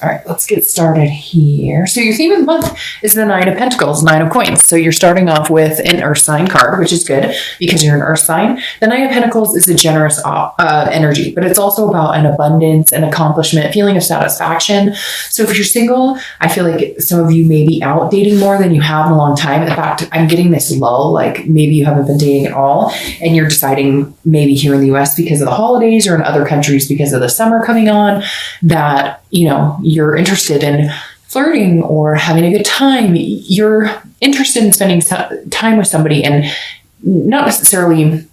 All right, let's get started here. So your theme of the month is the Nine of Pentacles, Nine of Coins. So you're starting off with an Earth sign card, which is good because you're an Earth sign. The Nine of Pentacles is a generous energy, but it's also about an abundance, an accomplishment, feeling of satisfaction. So if you're single, I feel like some of you may be out dating more than you have in a long time. In fact, I'm getting this lull, like maybe you haven't been dating at all, and you're deciding maybe here in the US because of the holidays or in other countries because of the summer coming on that, you're interested in flirting or having a good time. You're interested in spending time with somebody and not necessarily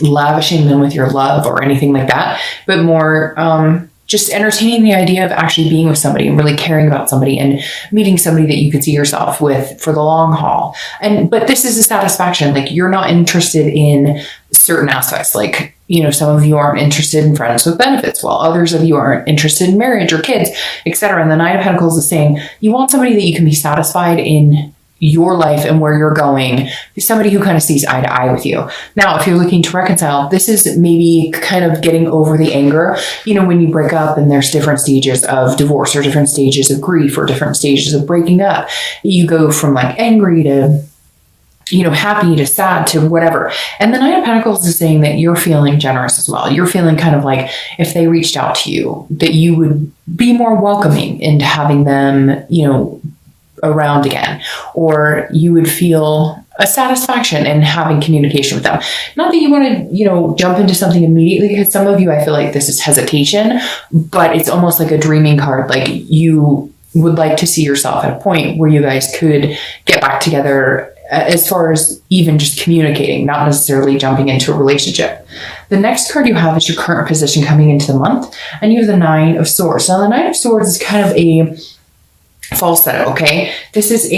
lavishing them with your love or anything like that, but more just entertaining the idea of actually being with somebody and really caring about somebody and meeting somebody that you could see yourself with for the long haul. But this is a satisfaction. Like, you're not interested in certain aspects. Like, some of you aren't interested in friends with benefits, while others of you aren't interested in marriage or kids, etc. And the Nine of Pentacles is saying you want somebody that you can be satisfied in your life and where you're going, somebody who kind of sees eye to eye with you. Now, if you're looking to reconcile, this is maybe kind of getting over the anger. When you break up and there's different stages of divorce or different stages of grief or different stages of breaking up, you go from like angry to happy to sad to whatever. And the Nine of Pentacles is saying that you're feeling generous as well. You're feeling kind of like if they reached out to you, that you would be more welcoming into having them, around again, or you would feel a satisfaction in having communication with them. Not that you want to, jump into something immediately, because some of you, I feel like this is hesitation, but it's almost like a dreaming card. Like, you would like to see yourself at a point where you guys could get back together, as far as even just communicating, not necessarily jumping into a relationship. The next card you have is your current position coming into the month, and you have the Nine of Swords. Now, the Nine of Swords is kind of a falsetto, okay? This is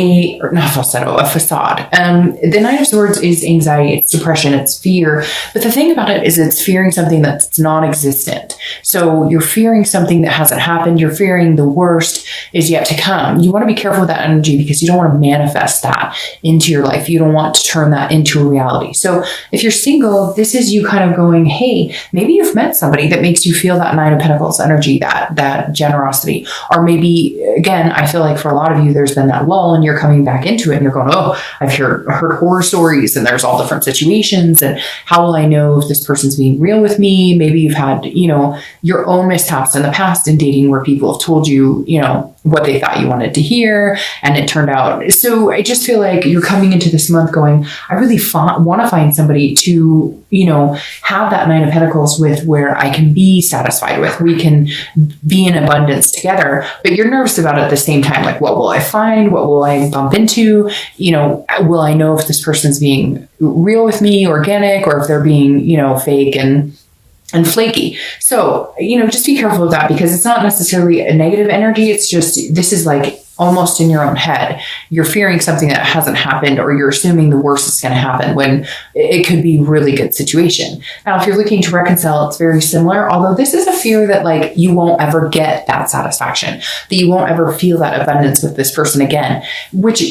not falsetto, a facade. The Nine of Swords is anxiety, it's depression, it's fear. But the thing about it is it's fearing something that's non-existent. So you're fearing something that hasn't happened. You're fearing the worst is yet to come. You want to be careful with that energy because you don't want to manifest that into your life. You don't want to turn that into a reality. So if you're single, this is you kind of going, hey, maybe you've met somebody that makes you feel that Nine of Pentacles energy, that generosity. Or maybe, again, I feel like for a lot of you, there's been that lull and you're coming back into it and you're going, oh, I've heard horror stories and there's all different situations. And how will I know if this person's being real with me? Maybe you've had, your own mishaps in the past in dating where people have told you, what they thought you wanted to hear and it turned out. So I just feel like you're coming into this month going, I really want to find somebody to, have that Nine of Pentacles with, where I can be satisfied with. We can be in abundance together, but you're nervous about it at the same time. Like, what will I find? What will I bump into? Will I know if this person's being real with me, organic, or if they're being, fake and flaky. So, just be careful of that, because it's not necessarily a negative energy. It's just, this is like almost in your own head. You're fearing something that hasn't happened, or you're assuming the worst is going to happen when it could be a really good situation. Now, if you're looking to reconcile, it's very similar, although this is a fear that like you won't ever get that satisfaction, that you won't ever feel that abundance with this person again, which,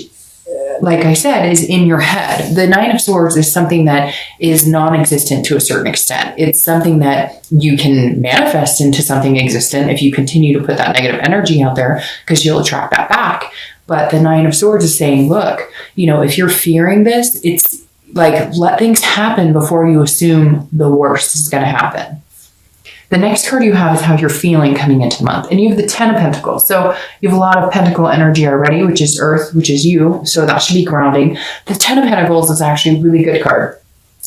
like I said, is in your head. The Nine of Swords is something that is non-existent to a certain extent. It's something that you can manifest into something existent if you continue to put that negative energy out there, because you'll attract that back. But the Nine of Swords is saying, look, if you're fearing this, it's like, let things happen before you assume the worst is going to happen. The next card you have is how you're feeling coming into the month. And you have the Ten of Pentacles. So you have a lot of pentacle energy already, which is Earth, which is you. So that should be grounding. The Ten of Pentacles is actually a really good card.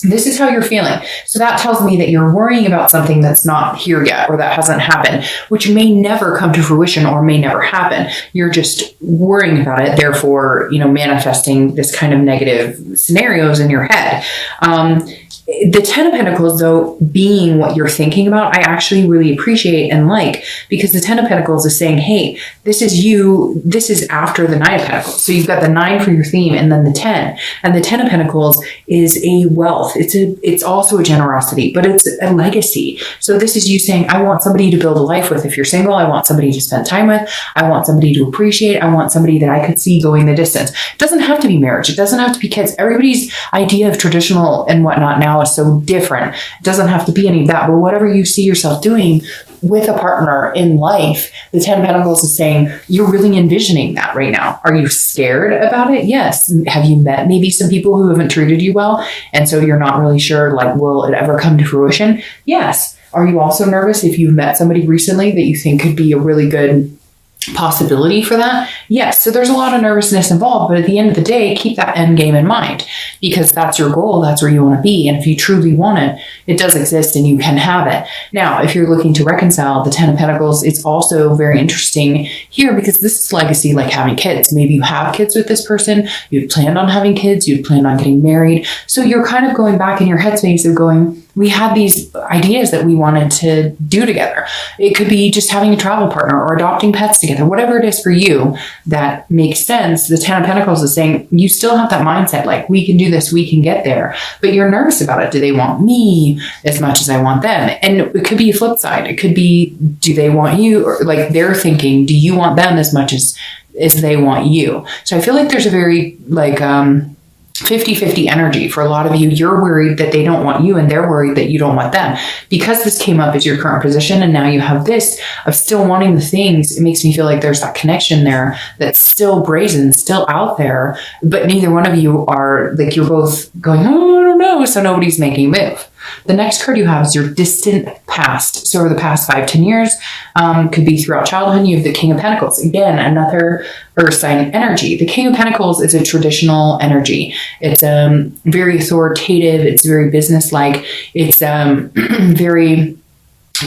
This is how you're feeling. So that tells me that you're worrying about something that's not here yet, or that hasn't happened, which may never come to fruition or may never happen. You're just worrying about it, therefore, manifesting this kind of negative scenarios in your head. The Ten of Pentacles, though, being what you're thinking about, I actually really appreciate and like, because the Ten of Pentacles is saying, hey, this is you, this is after the Nine of Pentacles. So you've got the 9 for your theme and then the 10. And the 10 of Pentacles is a wealth. It's also a generosity, but it's a legacy. So this is you saying, I want somebody to build a life with. If you're single, I want somebody to spend time with. I want somebody to appreciate. I want somebody that I could see going the distance. It doesn't have to be marriage. It doesn't have to be kids. Everybody's idea of traditional and whatnot now is so different. It doesn't have to be any of that, but whatever you see yourself doing, with a partner in life, the 10 of Pentacles is saying you're really envisioning that right now. Are you scared about it? Yes. Have you met maybe some people who haven't treated you well? And so you're not really sure, like, will it ever come to fruition? Yes. Are you also nervous if you've met somebody recently that you think could be a really good possibility for that? Yes. So there's a lot of nervousness involved, but at the end of the day, keep that end game in mind, because that's your goal. That's where you want to be. And if you truly want it, it does exist and you can have it. Now, if you're looking to reconcile the 10 of Pentacles, it's also very interesting here because this is legacy, like having kids. Maybe you have kids with this person. You'd planned on having kids. You'd planned on getting married. So you're kind of going back in your headspace of going, we had these ideas that we wanted to do together. It could be just having a travel partner or adopting pets together, whatever it is for you that makes sense. The 10 of Pentacles is saying you still have that mindset, like we can do this, we can get there, but you're nervous about it. Do they want me as much as I want them? And it could be a flip side. It could be, do they want you? Or like they're thinking, do you want them as much as they want you? So I feel like there's a very like, 50-50 energy for a lot of you. You're worried that they don't want you and they're worried that you don't want them. Because this came up as your current position and now you have this of still wanting the things, it makes me feel like there's that connection there that's still brazen, still out there, but neither one of you are, like, you're both going, oh, I don't know, so nobody's making a move. The next card you have is your distant past. So over the past 5-10 years, could be throughout childhood, you have the King of Pentacles. Again, another earth sign energy. The King of Pentacles is a traditional energy. It's very authoritative. It's very businesslike. It's very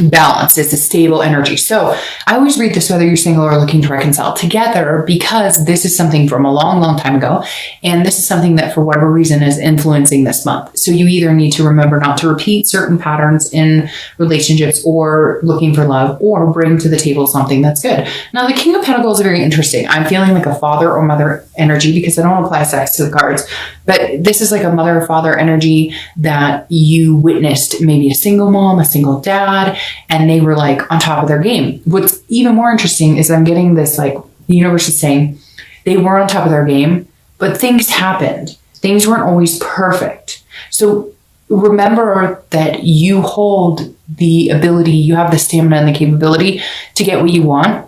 balanced. It's a stable energy. So I always read this whether you're single or looking to reconcile together, because this is something from a long, long time ago. And this is something that for whatever reason is influencing this month. So you either need to remember not to repeat certain patterns in relationships or looking for love, or bring to the table something that's good. Now, the King of Pentacles is very interesting. I'm feeling like a father or mother energy because I don't apply sex to the cards, but this is like a mother or father energy that you witnessed, maybe a single mom, a single dad, and they were like on top of their game. What's even more interesting is I'm getting this, like, the universe is saying they were on top of their game, but things happened. Things weren't always perfect. So remember that you hold the ability, you have the stamina and the capability to get what you want.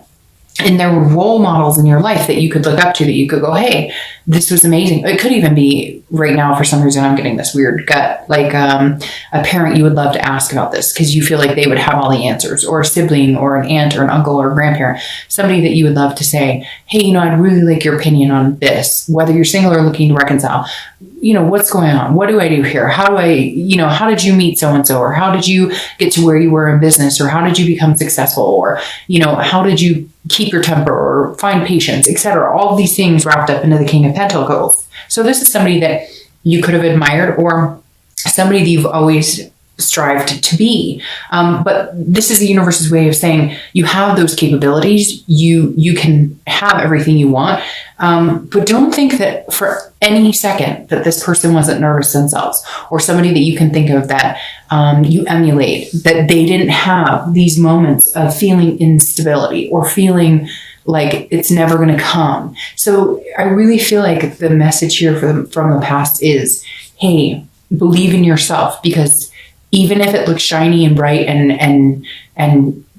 And there were role models in your life that you could look up to, that you could go, hey, this was amazing. It could even be right now, for some reason, I'm getting this weird gut, like a parent you would love to ask about this because you feel like they would have all the answers, or a sibling or an aunt or an uncle or a grandparent, somebody that you would love to say, hey, I'd really like your opinion on this, whether you're single or looking to reconcile. What's going on? What do I do here? How do I, how did you meet so-and-so? Or how did you get to where you were in business? Or how did you become successful? Or, how did you keep your temper or find patience, etc.? All of these things wrapped up into the King of Pentacles. So this is somebody that you could have admired, or somebody that you've always strived to be. But this is the universe's way of saying you have those capabilities. You can have everything you want. But don't think that for any second that this person wasn't nervous themselves, or somebody that you can think of that you emulate, that they didn't have these moments of feeling instability or feeling like it's never going to come. So I really feel like the message here from the past is, hey, believe in yourself, because even if it looks shiny and bright and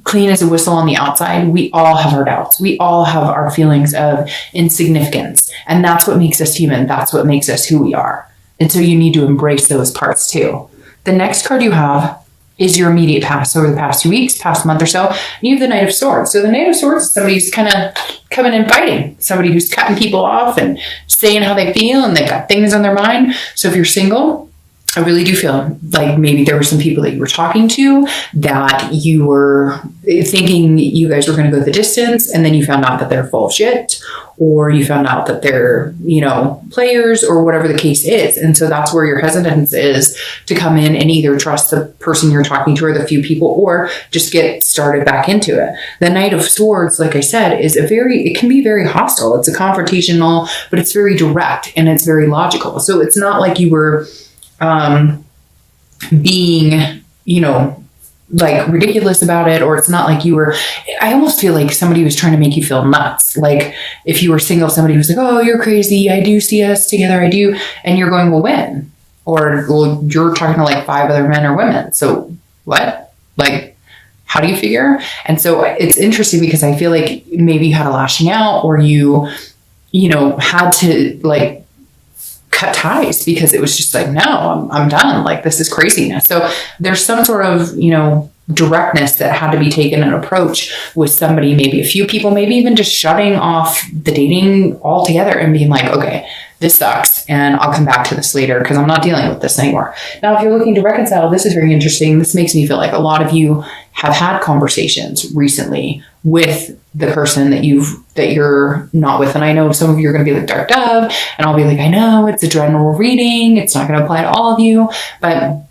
clean as a whistle on the outside, we all have our doubts. We all have our feelings of insignificance. And that's what makes us human. That's what makes us who we are. And so you need to embrace those parts too. The next card you have is your immediate past. So over the past 2 weeks, past month or so, you have the Knight of Swords. So the Knight of Swords is somebody who's kind of coming and fighting, somebody who's cutting people off and saying how they feel, and they've got things on their mind. So if you're single, I really do feel like maybe there were some people that you were talking to that you were thinking you guys were going to go the distance, and then you found out that they're full of shit, or you found out that they're, players, or whatever the case is. And so that's where your hesitance is to come in and either trust the person you're talking to or the few people, or just get started back into it. The Knight of Swords, like I said, it can be very hostile. It's a confrontational, but it's very direct and it's very logical. So it's not like you were being, like ridiculous about it, or it's not like you were, I almost feel like somebody was trying to make you feel nuts. Like if you were single, somebody was like, oh, you're crazy. I do see us together. I do. And you're going, well, when? Or, well, you're talking to like 5 other men or women. So what? Like, how do you figure? And so it's interesting because I feel like maybe you had a lashing out, or you had to like cut ties because it was just like, no, I'm done. Like, this is craziness. So there's some sort of, directness that had to be taken, an approach with somebody, maybe a few people, maybe even just shutting off the dating altogether and being like, okay, this sucks and I'll come back to this later because I'm not dealing with this anymore. Now, if you're looking to reconcile, this is very interesting. This makes me feel like a lot of you have had conversations recently with the person that you're not with. And I know some of you are going to be like, Dark Dove, and I'll be like, I know it's a general reading. It's not going to apply to all of you, but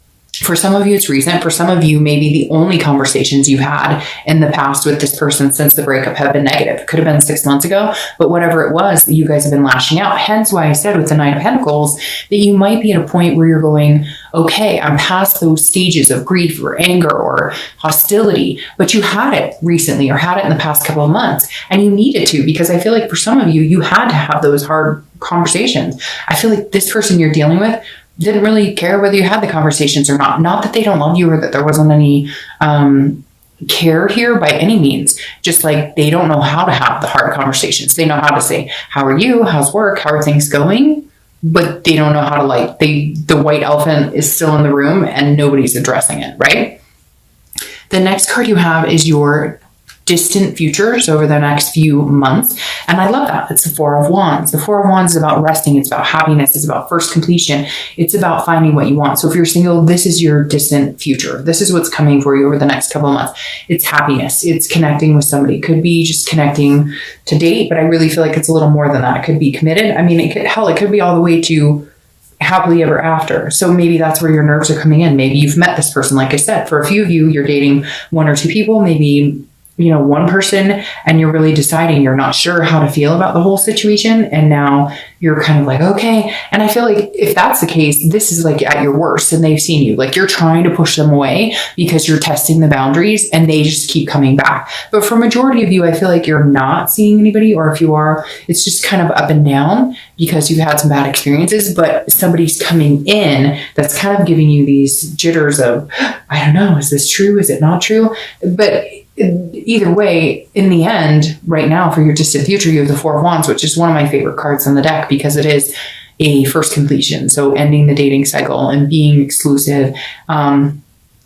for some of you, it's recent. For some of you, maybe the only conversations you've had in the past with this person since the breakup have been negative. It could have been 6 months ago, but whatever it was, you guys have been lashing out. Hence why I said with the Nine of Pentacles that you might be at a point where you're going, okay, I'm past those stages of grief or anger or hostility, but you had it recently or had it in the past couple of months, and you needed to, because I feel like for some of you, you had to have those hard conversations. I feel like this person you're dealing with didn't really care whether you had the conversations or not. Not that they don't love you or that there wasn't any care here by any means. Just like they don't know how to have the hard conversations. They know how to say, how are you? How's work? How are things going? But they don't know how to the white elephant is still in the room and nobody's addressing it, right? The next card you have is your distant futures over the next few months. And I love that. It's the Four of Wands. The Four of Wands is about resting. It's about happiness. It's about first completion. It's about finding what you want. So if you're single, this is your distant future. This is what's coming for you over the next couple of months. It's happiness. It's connecting with somebody. It could be just connecting to date, but I really feel like it's a little more than that. It could be committed. I mean, it could be all the way to happily ever after. So maybe that's where your nerves are coming in. Maybe you've met this person. Like I said, for a few of you, you're dating one or two people, maybe one person, and you're really deciding, you're not sure how to feel about the whole situation. And now you're kind of like, okay. And I feel like if that's the case, this is like at your worst and they've seen you, like you're trying to push them away because you're testing the boundaries and they just keep coming back. But for majority of you, I feel like you're not seeing anybody, or if you are, it's just kind of up and down because you've had some bad experiences, but somebody's coming in that's kind of giving you these jitters of, I don't know, is this true? Is it not true? But either way, in the end, right now for your distant future, you have the Four of Wands, which is one of my favorite cards on the deck because it is a first completion. So ending the dating cycle and being exclusive,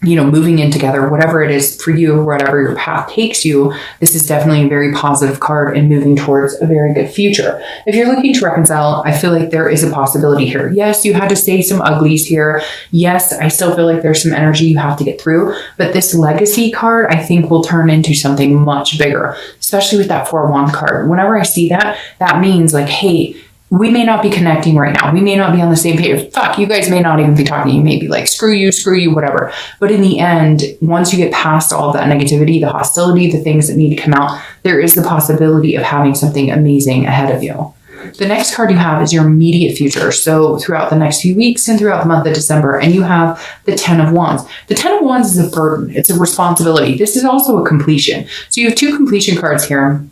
moving in together, whatever it is for you, whatever your path takes you, this is definitely a very positive card and moving towards a very good future. If you're looking to reconcile, I feel like there is a possibility here. Yes, you had to say some uglies here. Yes, I still feel like there's some energy you have to get through, but this legacy card, I think, will turn into something much bigger, especially with that Four of Wands card. Whenever I see that, that means like, hey, we may not be connecting right now. We may not be on the same page. Fuck, you guys may not even be talking. You may be like, screw you, whatever. But in the end, once you get past all that negativity, the hostility, the things that need to come out, there is the possibility of having something amazing ahead of you. The next card you have is your immediate future. So throughout the next few weeks and throughout the month of December, and you have the Ten of Wands. The Ten of Wands is a burden. It's a responsibility. This is also a completion. So you have two completion cards here.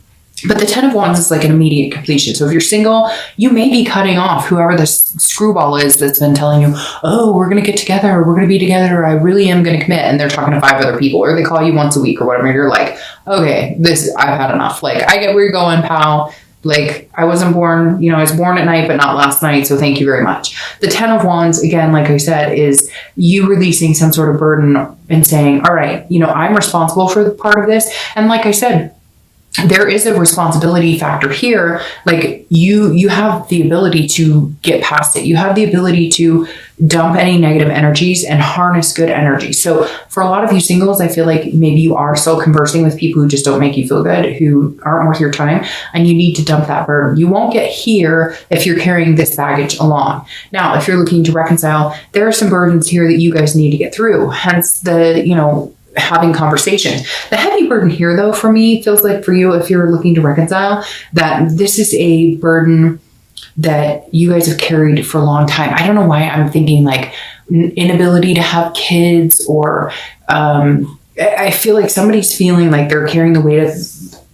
But the Ten of Wands is like an immediate completion. So if you're single, you may be cutting off whoever this screwball is that's been telling you, oh, we're going to get together, or we're going to be together, or I really am going to commit. And they're talking to 5 other people, or they call you once a week or whatever. You're like, okay, I've had enough. Like, I get where you're going, pal. Like, I wasn't born, I was born at night, but not last night. So thank you very much. The Ten of Wands, again, like I said, is you releasing some sort of burden and saying, all right, I'm responsible for the part of this. And like I said, there is a responsibility factor here. Like you have the ability to get past it. You have the ability to dump any negative energies and harness good energy. So for a lot of you singles, I feel like maybe you are still conversing with people who just don't make you feel good, who aren't worth your time, and you need to dump that burden. You won't get here if you're carrying this baggage along. Now, if you're looking to reconcile, there are some burdens here that you guys need to get through. Hence the, having conversations. The heavy burden here, though, for me, feels like for you, if you're looking to reconcile, that this is a burden that you guys have carried for a long time. I don't know why I'm thinking like inability to have kids, or I feel like somebody's feeling like they're carrying the weight of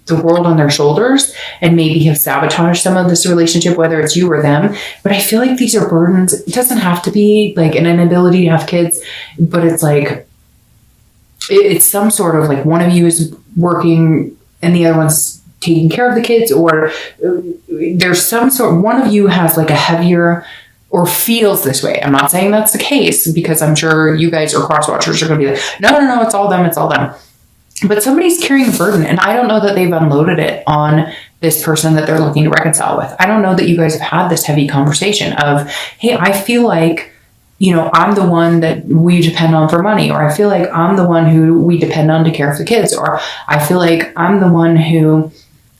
the world on their shoulders and maybe have sabotaged some of this relationship, whether it's you or them. But I feel like these are burdens. It doesn't have to be like an inability to have kids, but it's like, it's some sort of like one of you is working and the other one's taking care of the kids, or there's some sort, one of you has like a heavier or feels this way. I'm not saying that's the case, because I'm sure you guys or cross watchers are going to be like, no, it's all them. It's all them. But somebody's carrying a burden, and I don't know that they've unloaded it on this person that they're looking to reconcile with. I don't know that you guys have had this heavy conversation of, hey, I feel like, I'm the one that we depend on for money, or I feel like I'm the one who we depend on to care for the kids, or I feel like I'm the one who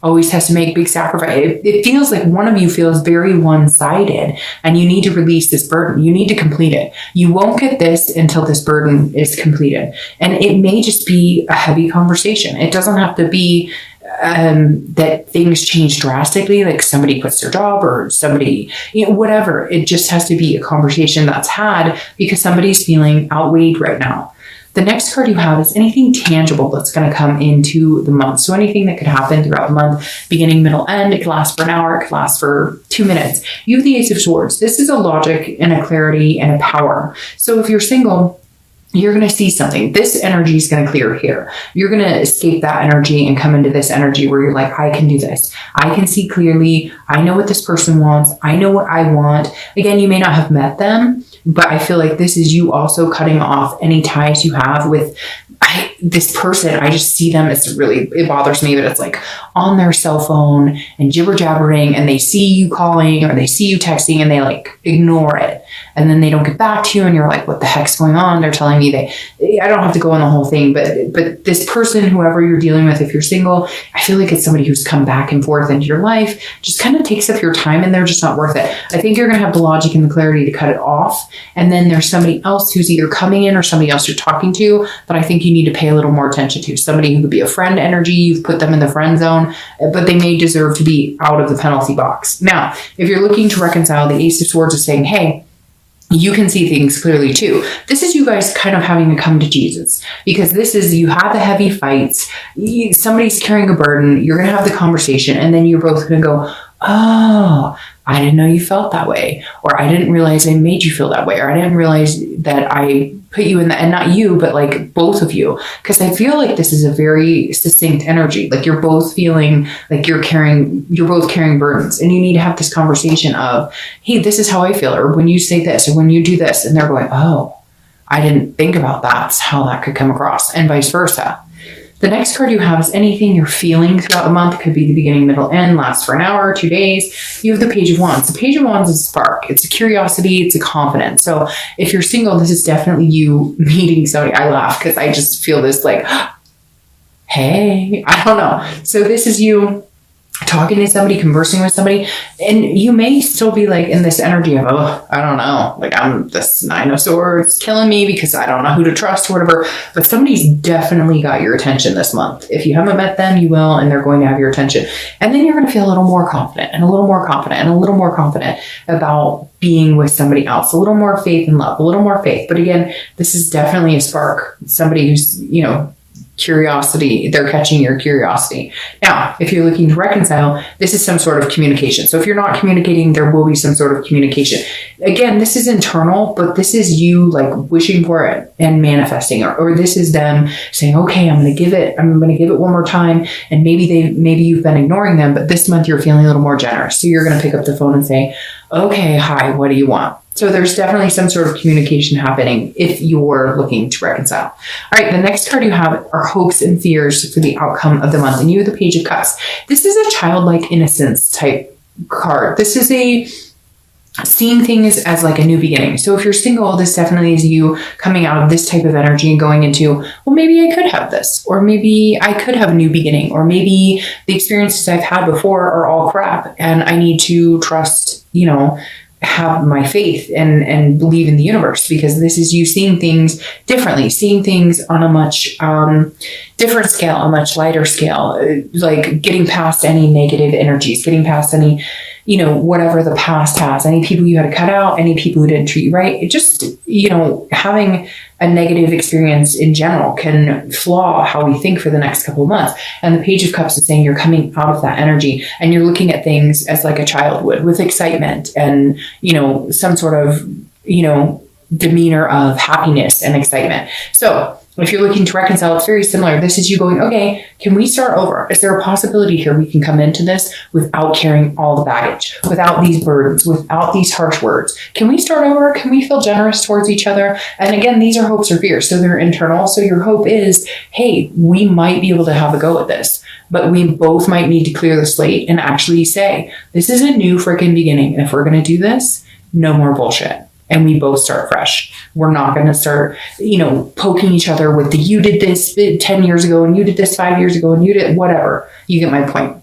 always has to make big sacrifice. It feels like one of you feels very one-sided, and you need to release this burden. You need to complete it. You won't get this until this burden is completed. And it may just be a heavy conversation. It doesn't have to be that things change drastically, like somebody quits their job or somebody, whatever. It just has to be a conversation that's had because somebody's feeling outweighed right now. The next card you have is anything tangible that's going to come into the month. So anything that could happen throughout the month, beginning, middle, end. It could last for an hour. It could last for 2 minutes. You have the Ace of Swords. This is a logic and a clarity and a power. So if you're single, you're going to see something. This energy is going to clear here. You're going to escape that energy and come into this energy where you're like, I can do this. I can see clearly. I know what this person wants. I know what I want. Again, you may not have met them, but I feel like this is you also cutting off any ties you have with this person. I just see them as really, it bothers me, but it's like on their cell phone and jibber jabbering, and they see you calling or they see you texting and they like ignore it. And then they don't get back to you and you're like, what the heck's going on? They're telling me I don't have to go on the whole thing, but this person, whoever you're dealing with, if you're single, I feel like it's somebody who's come back and forth into your life, just kind of takes up your time and they're just not worth it. I think you're going to have the logic and the clarity to cut it off. And then there's somebody else who's either coming in or somebody else you're talking to that I think you need to pay a little more attention to. Somebody who could be a friend energy. You've put them in the friend zone, but they may deserve to be out of the penalty box. Now, if you're looking to reconcile, the Ace of Swords is saying, hey, you can see things clearly too. This is you guys kind of having to come to Jesus, because this is, you have the heavy fights. Somebody's carrying a burden. You're going to have the conversation, and then you're both going to go, oh, I didn't know you felt that way. Or I didn't realize I made you feel that way. Or I didn't realize that I put you in that, and not you, but like both of you. Because I feel like this is a very succinct energy. Like you're both feeling like you're both carrying burdens, and you need to have this conversation of, hey, this is how I feel. Or when you say this, or when you do this, and they're going, oh, I didn't think about that's how that could come across, and vice versa. The next card you have is anything you're feeling throughout the month. It could be the beginning, middle, end, lasts for an hour, 2 days. You have the Page of Wands. The Page of Wands is a spark. It's a curiosity. It's a confidence. So if you're single, this is definitely you meeting somebody. I laugh because I just feel this like, hey, I don't know. So this is you talking to somebody, conversing with somebody, and you may still be like in this energy of, oh, I don't know, like I'm this Nine of Swords killing me because I don't know who to trust or whatever. But somebody's definitely got your attention this month. If you haven't met them, you will, and they're going to have your attention. And then you're going to feel a little more confident and a little more confident and a little more confident about being with somebody else, a little more faith and love, a little more faith. But again, this is definitely a spark. Somebody who's, curiosity, they're catching your curiosity. Now, if you're looking to reconcile, this is some sort of communication. So if you're not communicating, there will be some sort of communication. Again, this is internal, but this is you like wishing for it and manifesting, or this is them saying, okay, I'm going to give it one more time. And maybe you've been ignoring them, but this month you're feeling a little more generous. So you're going to pick up the phone and say, okay, hi, what do you want? So there's definitely some sort of communication happening if you're looking to reconcile. All right, the next card you have are hopes and fears for the outcome of the month. And you have the Page of Cups. This is a childlike innocence type card. This is a seeing things as like a new beginning. So if you're single, this definitely is you coming out of this type of energy and going into, well, maybe I could have this, or maybe I could have a new beginning, or maybe the experiences I've had before are all crap and I need to trust, have my faith and believe in the universe, because this is you seeing things differently, seeing things on a much different scale, a much lighter scale, like getting past any negative energies, getting past any, whatever the past has, any people you had to cut out, any people who didn't treat you right. It just, having a negative experience in general can flaw how we think for the next couple of months. And the Page of Cups is saying you're coming out of that energy and you're looking at things as like a child would, with excitement and, some sort of, demeanor of happiness and excitement. So If you're looking to reconcile, it's very similar. This is you going, okay, can we start over? Is there a possibility here we can come into this without carrying all the baggage, without these burdens, without these harsh words? Can we start over? Can we feel generous towards each other? And again, these are hopes or fears. So they're internal. So your hope is, hey, we might be able to have a go at this, but we both might need to clear the slate and actually say, this is a new freaking beginning. And if we're going to do this, no more bullshit. And we both start fresh. We're not going to start, poking each other with you did this 10 years ago and you did this 5 years ago and you did whatever. You get my point.